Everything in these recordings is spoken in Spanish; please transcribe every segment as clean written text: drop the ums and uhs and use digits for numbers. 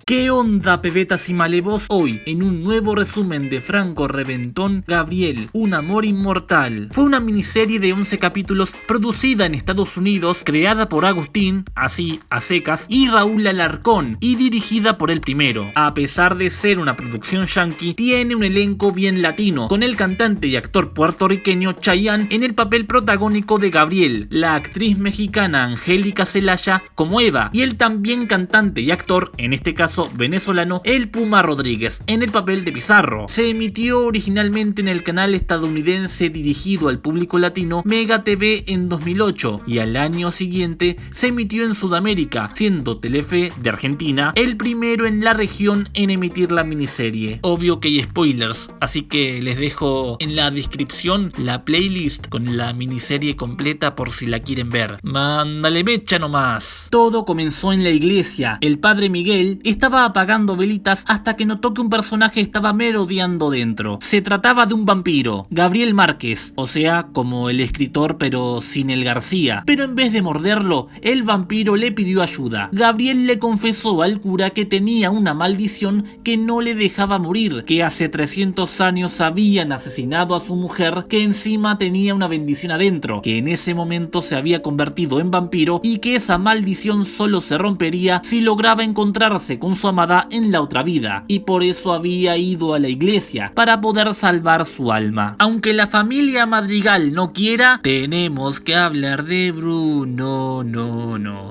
¿Qué onda, pebetas y malevos? Hoy, en un nuevo resumen de Franco Reventón, Gabriel, un amor inmortal. Fue una miniserie de 11 capítulos producida en Estados Unidos, creada por Agustín, así a secas, y Raúl Alarcón, y dirigida por el primero. A pesar de ser una producción yankee, tiene un elenco bien latino, con el cantante y actor puertorriqueño Chayanne en el papel protagónico de Gabriel, la actriz mexicana Angélica Celaya como Eva, y el también cantante y actor, en este caso venezolano, el Puma Rodríguez, en el papel de Pizarro. Se emitió originalmente en el canal estadounidense dirigido al público latino Mega TV en 2008 y al año siguiente se emitió en Sudamérica, siendo Telefe de Argentina el primero en la región en emitir la miniserie. Obvio que hay spoilers, así que les dejo en la descripción la playlist con la miniserie completa por si la quieren ver. Mándale mecha nomás. Todo comenzó en la iglesia. El padre Miguel estaba apagando velitas hasta que notó que un personaje estaba merodeando dentro. Se trataba de un vampiro, Gabriel Márquez, o sea, como el escritor pero sin el García. Pero en vez de morderlo, el vampiro le pidió ayuda. Gabriel le confesó al cura que tenía una maldición que no le dejaba morir, que hace 300 años habían asesinado a su mujer, que encima tenía una bendición adentro, que en ese momento se había convertido en vampiro y que esa maldición solo se rompería si lograba encontrarse con su amada en la otra vida, y por eso había ido a la iglesia para poder salvar su alma. Aunque la familia Madrigal no quiera, tenemos que hablar de Bruno,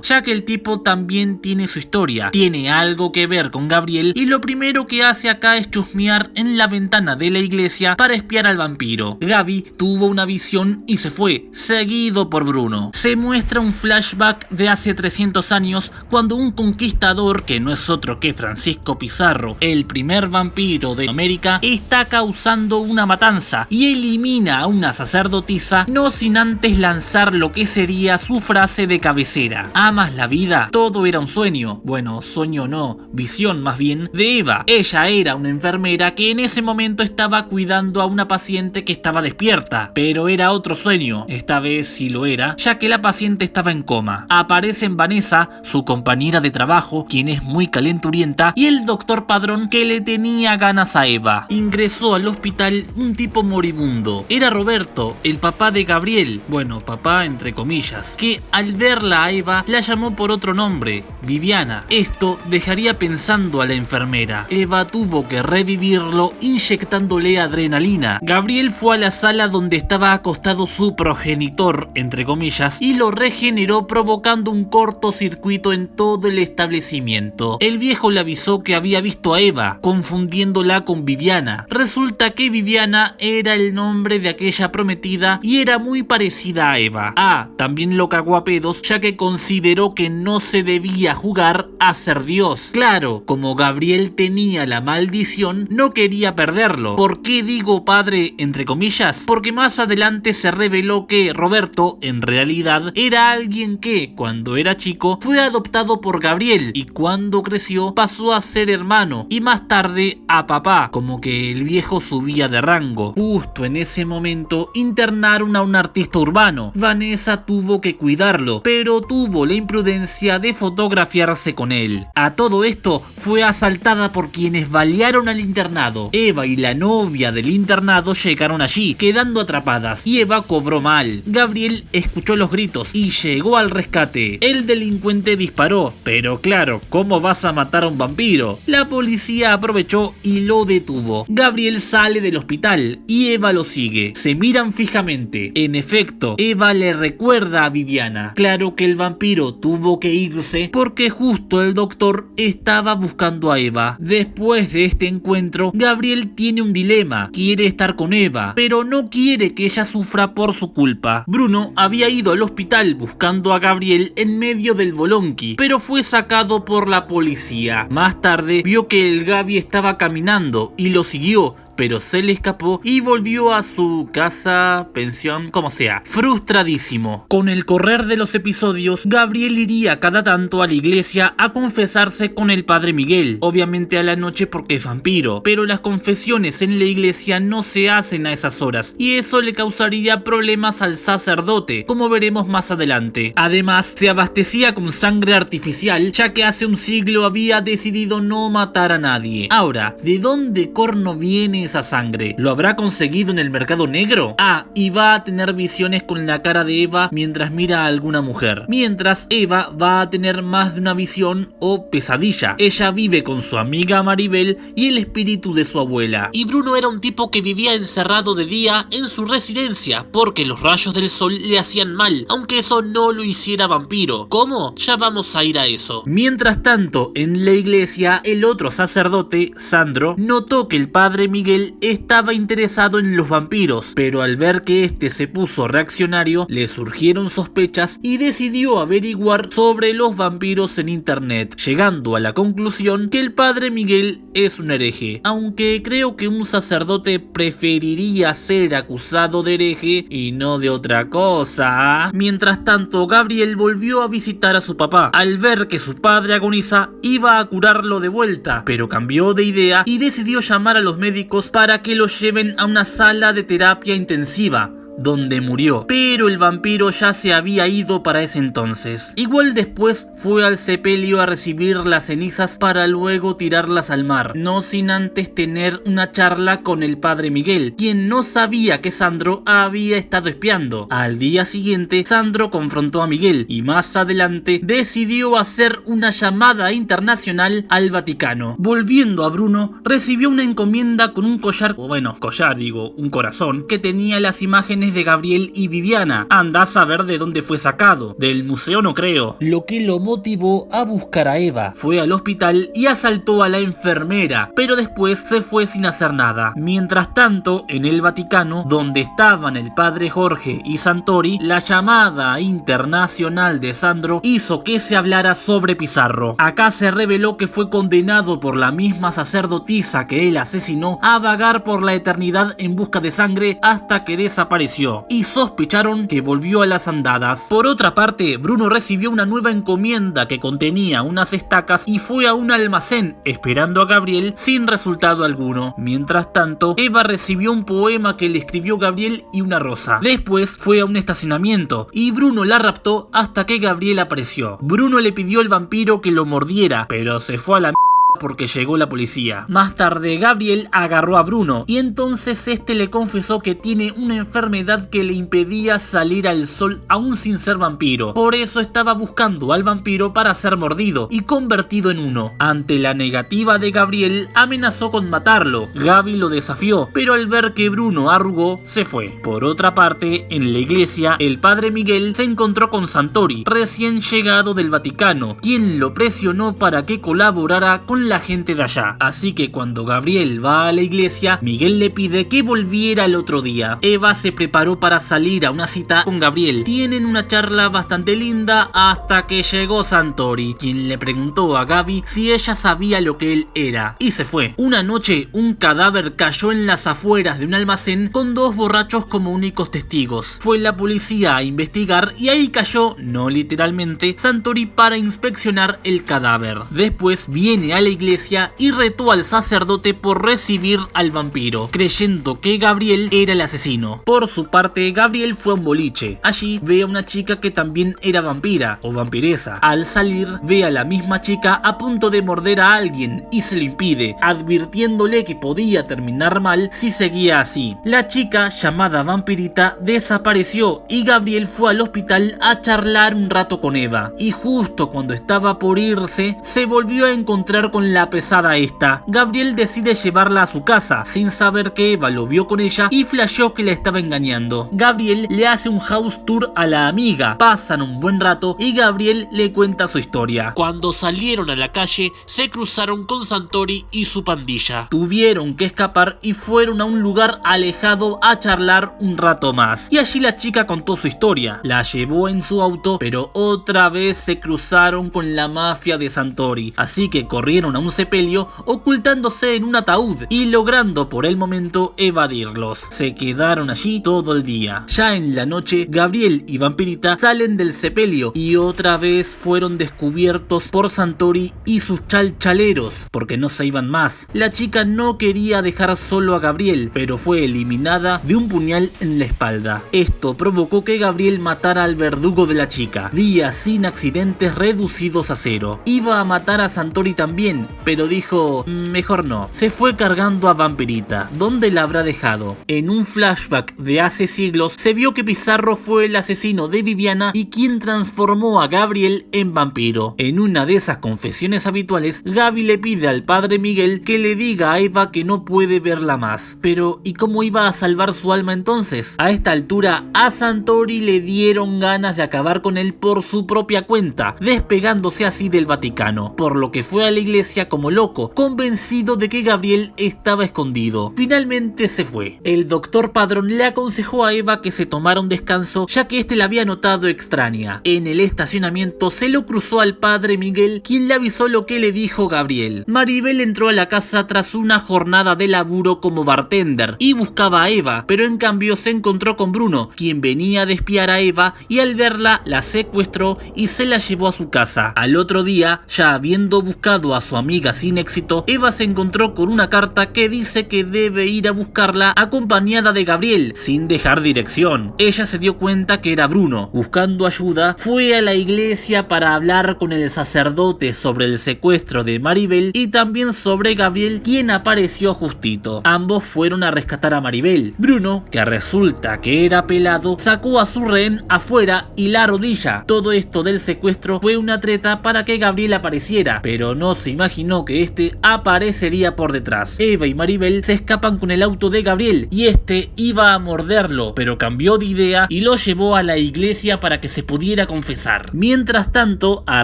ya que el tipo también tiene su historia, tiene algo que ver con Gabriel, y lo primero que hace acá es chusmear en la ventana de la iglesia para espiar al vampiro. Gaby tuvo una visión y se fue, seguido por Bruno. Se muestra un flashback de hace 300 años cuando un conquistador, que no es otro que Francisco Pizarro, el primer vampiro de América, está causando una matanza y elimina a una sacerdotisa, no sin antes lanzar lo que sería su frase de cabecera: ¿amas la vida? Todo era un sueño. Bueno, sueño no, visión más bien, de Eva. Ella era una enfermera que en ese momento estaba cuidando a una paciente que estaba despierta, pero era otro sueño, esta vez sí lo era, ya que la paciente estaba en coma. Aparecen Vanessa, su compañera de trabajo, quien es muy calenturienta, y el doctor Padrón, que le tenía ganas a Eva. Ingresó al hospital un tipo moribundo. Era Roberto, el papá de Gabriel, bueno, papá entre comillas, que al verla a Eva la llamó por otro nombre, Viviana. Esto dejaría pensando a la enfermera. Eva tuvo que revivirlo inyectándole adrenalina. Gabriel fue a la sala donde estaba acostado su progenitor, entre comillas, y lo regeneró provocando un cortocircuito en todo el establecimiento. El viejo le avisó que había visto a Eva, confundiéndola con Viviana. Resulta que Viviana era el nombre de aquella prometida y era muy parecida a Eva. También lo cagó a pedos, ya que consideró que no se debía jugar a ser Dios. Claro, como Gabriel tenía la maldición, no quería perderlo. ¿Por qué digo padre entre comillas? Porque más adelante se reveló que Roberto, en realidad, era alguien que, cuando era chico, fue adoptado por Gabriel, y cuando creció pasó a ser hermano y más tarde a papá, como que el viejo subía de rango. Justo en ese momento internaron a un artista urbano. Vanessa tuvo que cuidarlo, pero tuvo la imprudencia de fotografiarse con él. A todo esto fue asaltada por quienes balearon al internado. Eva y la novia del internado llegaron allí, quedando atrapadas, y Eva cobró mal. Gabriel escuchó los gritos y llegó al rescate. El delincuente disparó, pero claro, ¿cómo vas a matar a un vampiro? La policía aprovechó y lo detuvo. Gabriel sale del hospital y Eva lo sigue. Se miran fijamente. En efecto, Eva le recuerda a Viviana. Claro que el vampiro tuvo que irse porque justo el doctor estaba buscando a Eva. Después de este encuentro, Gabriel tiene un dilema. Quiere estar con Eva, pero no quiere que ella sufra por su culpa. Bruno había ido al hospital buscando a Gabriel en medio del bolonqui, pero fue sacado por la policía. Más tarde vio que el Gaby estaba caminando y lo siguió, pero se le escapó y volvió a su casa, pensión, como sea, frustradísimo. Con el correr de los episodios, Gabriel iría cada tanto a la iglesia a confesarse con el padre Miguel, obviamente a la noche porque es vampiro, pero las confesiones en la iglesia no se hacen a esas horas y eso le causaría problemas al sacerdote, como veremos más adelante. Además, se abastecía con sangre artificial, ya que hace un siglo había decidido no matar a nadie. Ahora, ¿de dónde corno viene esa sangre? ¿Lo habrá conseguido en el mercado negro? Ah, y va a tener visiones con la cara de Eva mientras mira a alguna mujer. Mientras, Eva va a tener más de una visión o pesadilla. Ella vive con su amiga Maribel y el espíritu de su abuela. Y Bruno era un tipo que vivía encerrado de día en su residencia porque los rayos del sol le hacían mal, aunque eso no lo hiciera vampiro. ¿Cómo? Ya vamos a ir a eso. Mientras tanto, en la iglesia, el otro sacerdote, Sandro, notó que el padre Miguel estaba interesado en los vampiros, pero al ver que este se puso reaccionario, le surgieron sospechas y decidió averiguar sobre los vampiros en internet, llegando a la conclusión que el padre Miguel es un hereje, aunque creo que un sacerdote preferiría ser acusado de hereje y no de otra cosa. Mientras tanto, Gabriel volvió a visitar a su papá. Al ver que su padre agoniza, iba a curarlo de vuelta, pero cambió de idea y decidió llamar a los médicos para que lo lleven a una sala de terapia intensiva, donde murió, pero el vampiro ya se había ido para ese entonces. Igual después fue al sepelio a recibir las cenizas para luego tirarlas al mar, no sin antes tener una charla con el padre Miguel, quien no sabía que Sandro había estado espiando. Al día siguiente, Sandro confrontó a Miguel y más adelante decidió hacer una llamada internacional al Vaticano. Volviendo a Bruno, recibió una encomienda con un collar, un corazón, que tenía las imágenes de Gabriel y Viviana. Anda a saber de dónde fue sacado. Del museo no creo. Lo que lo motivó a buscar a Eva. Fue al hospital y asaltó a la enfermera, pero después se fue sin hacer nada. Mientras tanto, en el Vaticano, donde estaban el padre Jorge y Santori, la llamada internacional de Sandro hizo que se hablara sobre Pizarro. Acá se reveló que fue condenado por la misma sacerdotisa que él asesinó a vagar por la eternidad en busca de sangre hasta que desapareció, y sospecharon que volvió a las andadas. Por otra parte, Bruno recibió una nueva encomienda que contenía unas estacas y fue a un almacén esperando a Gabriel sin resultado alguno. Mientras tanto, Eva recibió un poema que le escribió Gabriel y una rosa. Después fue a un estacionamiento y Bruno la raptó hasta que Gabriel apareció. Bruno le pidió al vampiro que lo mordiera, pero se fue a la porque llegó la policía. Más tarde, Gabriel agarró a Bruno y entonces este le confesó que tiene una enfermedad que le impedía salir al sol aún sin ser vampiro. Por eso estaba buscando al vampiro para ser mordido y convertido en uno. Ante la negativa de Gabriel, amenazó con matarlo. Gaby lo desafió, pero al ver que Bruno arrugó, se fue. Por otra parte, en la iglesia, el padre Miguel se encontró con Santori, recién llegado del Vaticano, quien lo presionó para que colaborara con la gente de allá. Así que cuando Gabriel va a la iglesia, Miguel le pide que volviera el otro día. Eva se preparó para salir a una cita con Gabriel. Tienen una charla bastante linda hasta que llegó Santori, quien le preguntó a Gaby si ella sabía lo que él era, y se fue. Una noche, un cadáver cayó en las afueras de un almacén con dos borrachos como únicos testigos. Fue la policía a investigar y ahí cayó, no literalmente, Santori para inspeccionar el cadáver. Después viene a la iglesia y retó al sacerdote por recibir al vampiro, creyendo que Gabriel era el asesino. Por su parte, Gabriel fue a un boliche. Allí ve a una chica que también era vampira o vampiresa. Al salir, ve a la misma chica a punto de morder a alguien y se lo impide, advirtiéndole que podía terminar mal si seguía así. La chica, llamada vampirita, desapareció y Gabriel fue al hospital a charlar un rato con Eva. Y justo cuando estaba por irse, se volvió a encontrar con la pesada esta. Gabriel decide llevarla a su casa, sin saber que Eva lo vio con ella y flasheó que la estaba engañando. Gabriel le hace un house tour a la amiga, pasan un buen rato y Gabriel le cuenta su historia. Cuando salieron a la calle, se cruzaron con Santori y su pandilla. Tuvieron que escapar y fueron a un lugar alejado a charlar un rato más. Y allí la chica contó su historia. La llevó en su auto, pero otra vez se cruzaron con la mafia de Santori. Así que corrieron a un sepelio ocultándose en un ataúd y logrando por el momento evadirlos. Se quedaron allí todo el día. Ya en la noche, Gabriel y Vampirita salen del sepelio y otra vez fueron descubiertos por Santori y sus chalchaleros, porque no se iban más. La chica no quería dejar solo a Gabriel, pero fue eliminada de un puñal en la espalda. Esto provocó que Gabriel matara al verdugo de la chica. Días sin accidentes reducidos a cero. Iba a matar a Santori también, pero dijo, mejor no. Se fue cargando a Vampirita. ¿Dónde la habrá dejado? En un flashback de hace siglos, se vio que Pizarro fue el asesino de Viviana y quien transformó a Gabriel en vampiro. En una de esas confesiones habituales, Gaby le pide al padre Miguel que le diga a Eva que no puede verla más. Pero, ¿y cómo iba a salvar su alma entonces? A esta altura, a Santori le dieron ganas de acabar con él por su propia cuenta, despegándose así del Vaticano, por lo que fue a la iglesia como loco, convencido de que Gabriel estaba escondido. Finalmente se fue. El doctor Padrón le aconsejó a Eva que se tomara un descanso, ya que este la había notado extraña. En el estacionamiento se lo cruzó al padre Miguel, quien le avisó lo que le dijo Gabriel. Maribel entró a la casa tras una jornada de laburo como bartender y buscaba a Eva, pero en cambio se encontró con Bruno, quien venía a espiar a Eva y al verla la secuestró y se la llevó a su casa. Al otro día, ya habiendo buscado a su amiga sin éxito, Eva se encontró con una carta que dice que debe ir a buscarla acompañada de Gabriel, sin dejar dirección. Ella se dio cuenta que era Bruno. Buscando ayuda, fue a la iglesia para hablar con el sacerdote sobre el secuestro de Maribel y también sobre Gabriel, quien apareció justito. Ambos fueron a rescatar a Maribel. Bruno, que resulta que era pelado, sacó a su rehén afuera y la rodilla. Todo esto del secuestro fue una treta para que Gabriel apareciera, pero no se imaginó que este aparecería por detrás. Eva y Maribel se escapan con el auto de Gabriel y este iba a morderlo, pero cambió de idea y lo llevó a la iglesia para que se pudiera confesar. Mientras tanto, a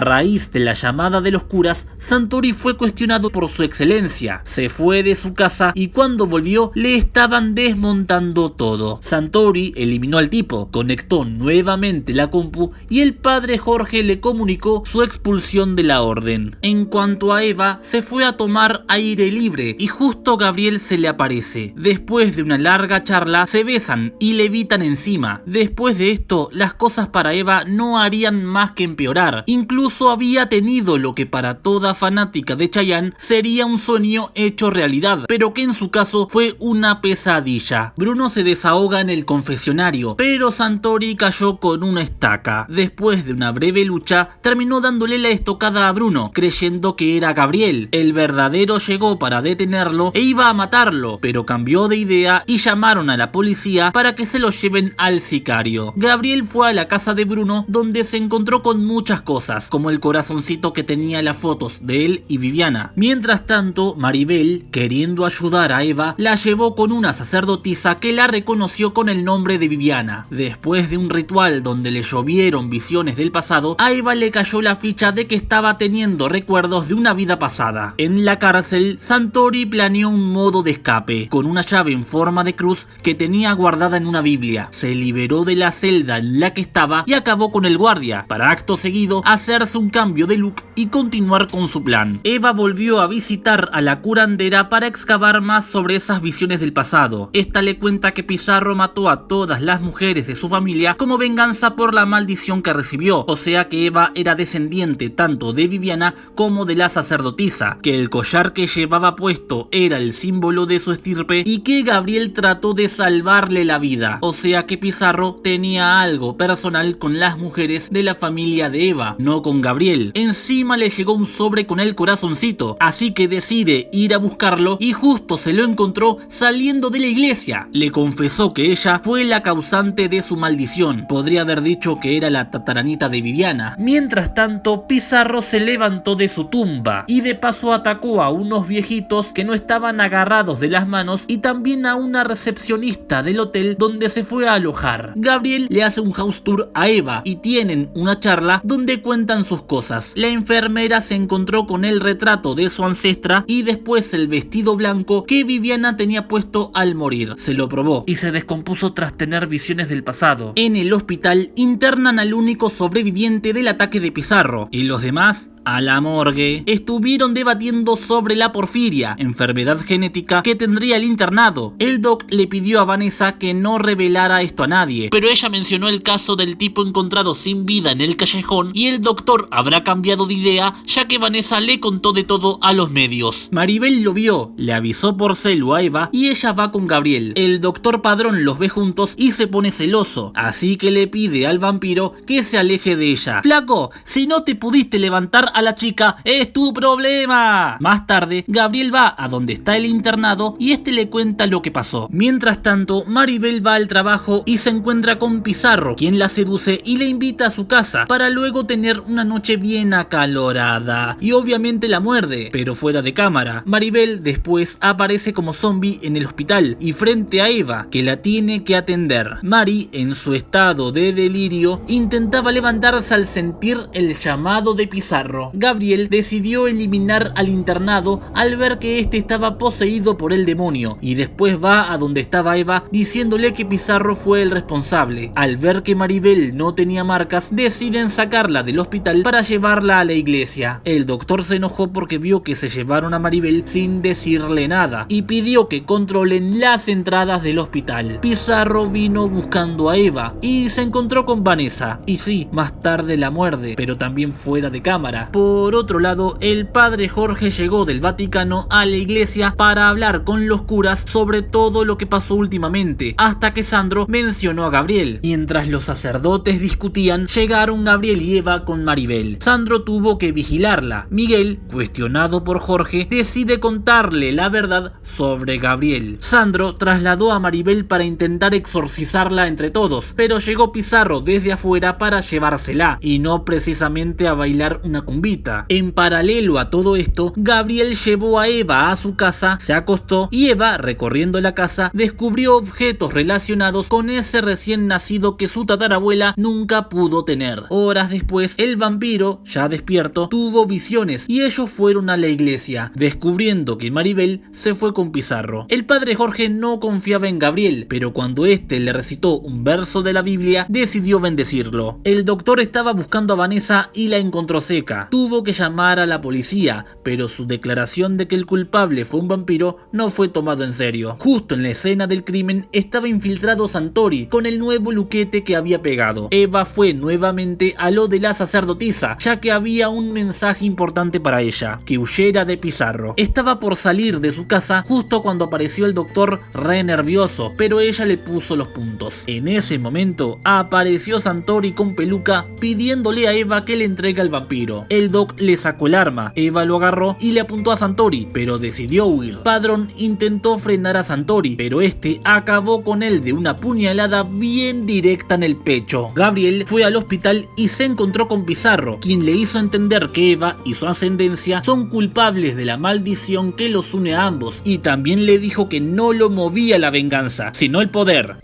raíz de la llamada de los curas, Santori fue cuestionado por su excelencia. Se fue de su casa y cuando volvió le estaban desmontando todo. Santori eliminó al tipo, conectó nuevamente la compu y el padre Jorge le comunicó su expulsión de la orden. En cuanto a Eva, se fue a tomar aire libre y justo Gabriel se le aparece. Después de una larga charla, se besan y levitan encima. Después de esto, las cosas para Eva no harían más que empeorar. Incluso había tenido lo que para toda fanática de Chayanne sería un sueño hecho realidad, pero que en su caso fue una pesadilla. Bruno se desahoga en el confesionario, pero Santori cayó con una estaca. Después de una breve lucha, terminó dándole la estocada a Bruno, creyendo que era Gabriel. El verdadero llegó para detenerlo e iba a matarlo, pero cambió de idea y llamaron a la policía para que se lo lleven al sicario. Gabriel fue a la casa de Bruno, donde se encontró con muchas cosas, como el corazoncito que tenía las fotos de él y Viviana. Mientras tanto, Maribel, queriendo ayudar a Eva, la llevó con una sacerdotisa que la reconoció con el nombre de Viviana. Después de un ritual donde le llovieron visiones del pasado, a Eva le cayó la ficha de que estaba teniendo recuerdos de una vida pasada. En la cárcel, Santori planeó un modo de escape, con una llave en forma de cruz que tenía guardada en una Biblia. Se liberó de la celda en la que estaba y acabó con el guardia, para acto seguido hacerse un cambio de look y continuar con su plan. Eva volvió a visitar a la curandera para excavar más sobre esas visiones del pasado. Esta le cuenta que Pizarro mató a todas las mujeres de su familia como venganza por la maldición que recibió, o sea que Eva era descendiente tanto de Viviana como de la sacerdotisa, que el collar que llevaba puesto era el símbolo de su estirpe y que Gabriel trató de salvarle la vida, o sea que Pizarro tenía algo personal con las mujeres de la familia de Eva, no con Gabriel. Encima le llegó un sobre con el corazoncito, así que decide ir a buscarlo y justo se lo encontró saliendo de la iglesia. Le confesó que ella fue la causante de su maldición, podría haber dicho que era la tataranita de Viviana. Mientras tanto, Pizarro se levantó de su tumba y de paso atacó a unos viejitos que no estaban agarrados de las manos y también a una recepcionista del hotel donde se fue a alojar. Gabriel le hace un house tour a Eva y tienen una charla donde cuentan sus cosas. La enfermera se encontró con el retrato de su ancestra y después el vestido blanco que Viviana tenía puesto al morir. Se lo probó y se descompuso tras tener visiones del pasado. En el hospital internan al único sobreviviente del ataque de Pizarro y los demás a la morgue, estuvieron debatiendo sobre la porfiria, enfermedad genética que tendría el internado. El doc le pidió a Vanessa que no revelara esto a nadie, pero ella mencionó el caso del tipo encontrado sin vida en el callejón y el doctor habrá cambiado de idea ya que Vanessa le contó de todo a los medios. Maribel lo vio, le avisó por celu a Eva y ella va con Gabriel. El doctor Padrón los ve juntos y se pone celoso, así que le pide al vampiro que se aleje de ella. Flaco, si no te pudiste levantar a la chica, es tu problema. Más tarde, Gabriel va a donde está el internado y este le cuenta lo que pasó. Mientras tanto, Maribel va al trabajo y se encuentra con Pizarro, quien la seduce y le invita a su casa para luego tener una noche bien acalorada. Y obviamente la muerde, pero fuera de cámara. Maribel después aparece como zombie en el hospital y frente a Eva, que la tiene que atender. Mari, en su estado de delirio, intentaba levantarse al sentir el llamado de Pizarro. Gabriel decidió eliminar al internado al ver que este estaba poseído por el demonio y después va a donde estaba Eva diciéndole que Pizarro fue el responsable. Al ver que Maribel no tenía marcas, deciden sacarla del hospital para llevarla a la iglesia. El doctor se enojó porque vio que se llevaron a Maribel sin decirle nada y pidió que controlen las entradas del hospital. Pizarro vino buscando a Eva y se encontró con Vanessa. Y sí, más tarde la muerde, pero también fuera de cámara. Por otro lado, el padre Jorge llegó del Vaticano a la iglesia para hablar con los curas sobre todo lo que pasó últimamente, hasta que Sandro mencionó a Gabriel. Mientras los sacerdotes discutían, llegaron Gabriel y Eva con Maribel. Sandro tuvo que vigilarla. Miguel, cuestionado por Jorge, decide contarle la verdad sobre Gabriel. Sandro trasladó a Maribel para intentar exorcizarla entre todos, pero llegó Pizarro desde afuera para llevársela, y no precisamente a bailar una cumbita. En paralelo a todo esto, Gabriel llevó a Eva a su casa, se acostó y Eva, recorriendo la casa, descubrió objetos relacionados con ese recién nacido que su tatarabuela nunca pudo tener. Horas después, el vampiro, ya despierto, tuvo visiones y ellos fueron a la iglesia, descubriendo que Maribel se fue con Pizarro. El padre Jorge no confiaba en Gabriel, pero cuando este le recitó un verso de la Biblia, decidió bendecirlo. El doctor estaba buscando a Vanessa y la encontró seca. Tuvo que llamar a la policía, pero su declaración de que el culpable fue un vampiro no fue tomado en serio. Justo en la escena del crimen estaba infiltrado Santori con el nuevo luquete que había pegado. Eva fue nuevamente a lo de la sacerdotisa, ya que había un mensaje importante para ella, que huyera de Pizarro. Estaba por salir de su casa justo cuando apareció el doctor re nervioso, pero ella le puso los puntos. En ese momento apareció Santori con peluca pidiéndole a Eva que le entregue al vampiro. El doc le sacó el arma, Eva lo agarró y le apuntó a Santori, pero decidió huir. Padrón intentó frenar a Santori, pero este acabó con él de una puñalada bien directa en el pecho. Gabriel fue al hospital y se encontró con Pizarro, quien le hizo entender que Eva y su ascendencia son culpables de la maldición que los une a ambos, y también le dijo que no lo movía la venganza, sino el poder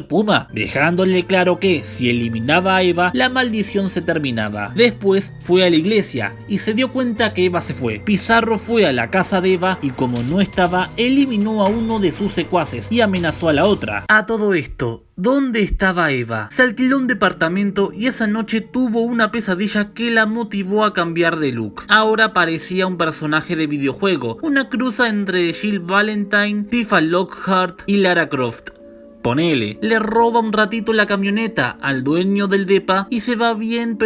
Puma, dejándole claro que si eliminaba a Eva, la maldición se terminaba. Después fue a la iglesia y se dio cuenta que Eva se fue. Pizarro fue a la casa de Eva y como no estaba, eliminó a uno de sus secuaces y amenazó a la otra. A todo esto, ¿dónde estaba Eva? Se alquiló un departamento y esa noche tuvo una pesadilla que la motivó a cambiar de look. Ahora parecía un personaje de videojuego, una cruza entre Jill Valentine, Tifa Lockhart y Lara Croft. Ponele, le roba un ratito la camioneta al dueño del depa y se va bien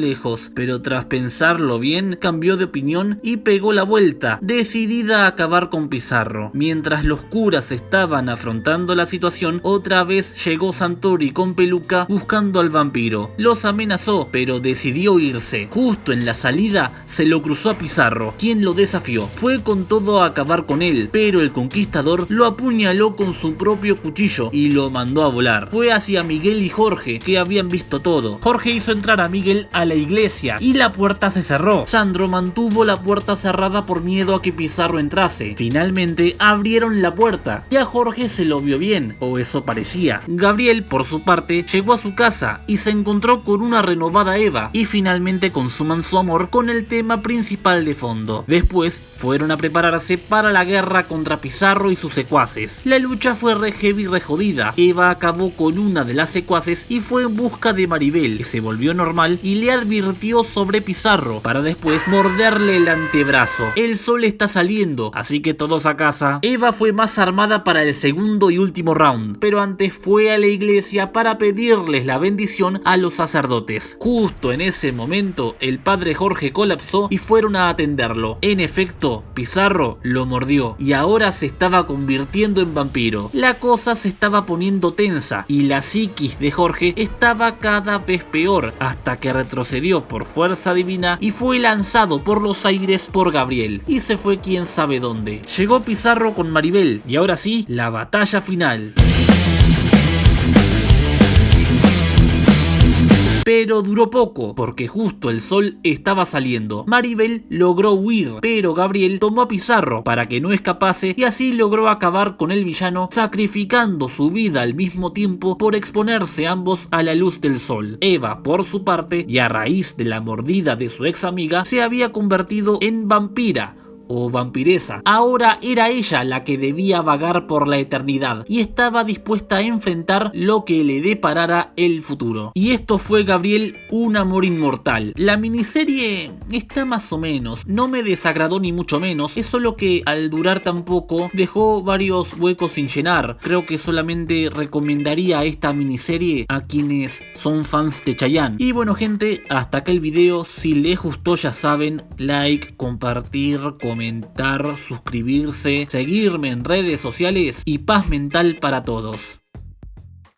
lejos, pero tras pensarlo bien, cambió de opinión y pegó la vuelta, decidida a acabar con Pizarro. Mientras los curas estaban afrontando la situación, otra vez llegó Santori con peluca buscando al vampiro. Los amenazó, pero decidió irse. Justo en la salida se lo cruzó a Pizarro, quien lo desafió. Fue con todo a acabar con él, pero el conquistador lo apuñaló con su propio cuchillo y lo mandó a volar. Fue hacia Miguel y Jorge, que habían visto todo. Jorge hizo entrar a Miguel a la iglesia y la puerta se cerró. Sandro mantuvo la puerta cerrada por miedo a que Pizarro entrase. Finalmente abrieron la puerta y a Jorge se lo vio bien, o eso parecía. Gabriel, por su parte, llegó a su casa y se encontró con una renovada Eva y finalmente consuman su amor con el tema principal de fondo. Después fueron a prepararse para la guerra contra Pizarro y sus secuaces. La lucha fue re heavy heavy rejodida, Eva acabó con una de las secuaces y fue en busca de Maribel, que se volvió normal y le advirtió sobre Pizarro, para después morderle el antebrazo. El sol está saliendo, así que todos a casa. Eva fue más armada para el segundo y último round, pero antes fue a la iglesia para pedirles la bendición a los sacerdotes. Justo en ese momento, el padre Jorge colapsó y fueron a atenderlo. En efecto, Pizarro lo mordió y ahora se estaba convirtiendo en vampiro. La cosa se estaba poniendo tensa y la psiquis de Jorge estaba cada vez peor, hasta que retrocedió por fuerza divina y fue lanzado por los aires por Gabriel, y se fue quién sabe dónde. Llegó Pizarro con Maribel y ahora sí, la batalla final. Pero duró poco, porque justo el sol estaba saliendo. Maribel logró huir, pero Gabriel tomó a Pizarro para que no escapase y así logró acabar con el villano, sacrificando su vida al mismo tiempo por exponerse ambos a la luz del sol. Eva, por su parte, y a raíz de la mordida de su ex amiga, se había convertido en vampira o vampiresa. Ahora era ella la que debía vagar por la eternidad y estaba dispuesta a enfrentar lo que le deparara el futuro. Y esto fue Gabriel, un amor inmortal. La miniserie está más o menos, no me desagradó ni mucho menos, es solo que al durar tan poco dejó varios huecos sin llenar. Creo que solamente recomendaría esta miniserie a quienes son fans de Chayanne. Y bueno gente, hasta acá el video. Si les gustó ya saben, like, compartir, comentar, suscribirse, seguirme en redes sociales y paz mental para todos.